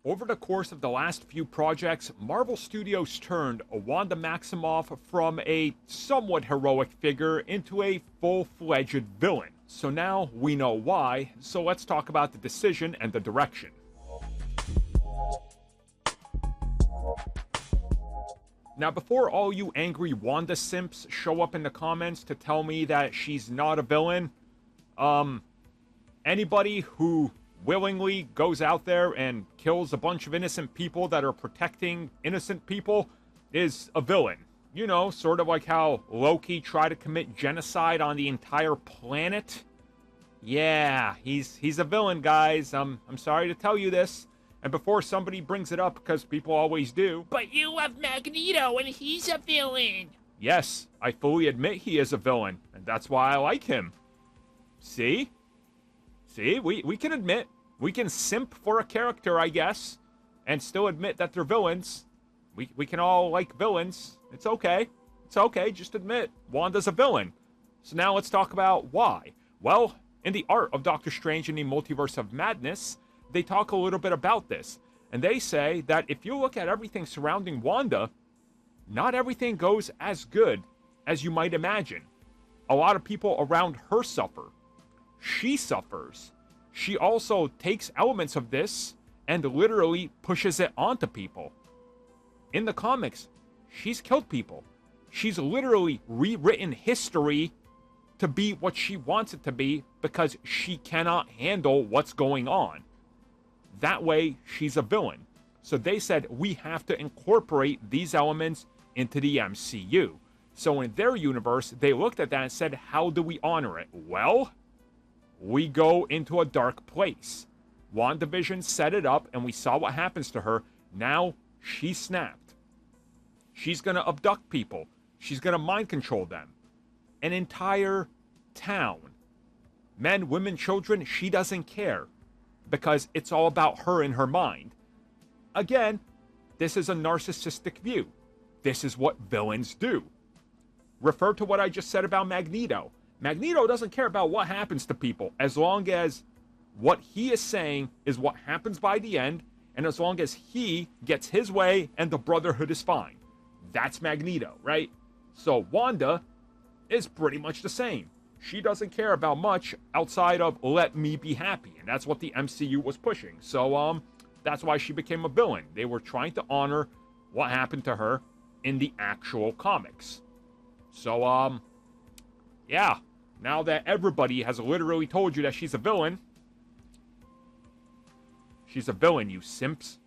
Over the course of the last few projects, Marvel Studios turned Wanda Maximoff from a somewhat heroic figure into a full-fledged villain. So now we know why, so let's talk about the decision and the direction. Now, before all you angry Wanda simps show up in the comments to tell me that she's not a villain, anybody who willingly goes out there and kills a bunch of innocent people that are protecting innocent people is a villain. You know, sort of like how Loki tried to commit genocide on the entire planet. Yeah, he's a villain, guys. I'm sorry to tell you this. And before somebody brings it up, because people always do. But you love Magneto and he's a villain. Yes, I fully admit he is a villain, and that's why I like him. See? See, we can admit, we can simp for a character, I guess, and still admit that they're villains. We can all like villains. It's okay. It's okay, just admit Wanda's a villain. So now let's talk about why. Well, in the art of Doctor Strange in the Multiverse of Madness, they talk a little bit about this. And they say that if you look at everything surrounding Wanda, not everything goes as good as you might imagine. A lot of people around her suffer. She suffers. She also takes elements of this and literally pushes it onto people. In the comics, she's killed people. She's literally rewritten history to be what she wants it to be because she cannot handle what's going on. That way, she's a villain. So they said, we have to incorporate these elements into the MCU. So in their universe, they looked at that and said, how do we honor it? Well, we go into a dark place. WandaVision set it up, and we saw what happens to her. Now, she snapped. She's going to abduct people. She's going to mind control them. An entire town. Men, women, children, she doesn't care. Because it's all about her in her mind. Again, this is a narcissistic view. This is what villains do. Refer to what I just said about Magneto. Magneto doesn't care about what happens to people as long as what he is saying is what happens by the end, and as long as he gets his way and the Brotherhood is fine. That's Magneto, right? So Wanda is pretty much the same. She doesn't care about much outside of let me be happy, and that's what the MCU was pushing. So that's why she became a villain. They were trying to honor what happened to her in the actual comics. So yeah, now that everybody has literally told you that she's a villain, you simps.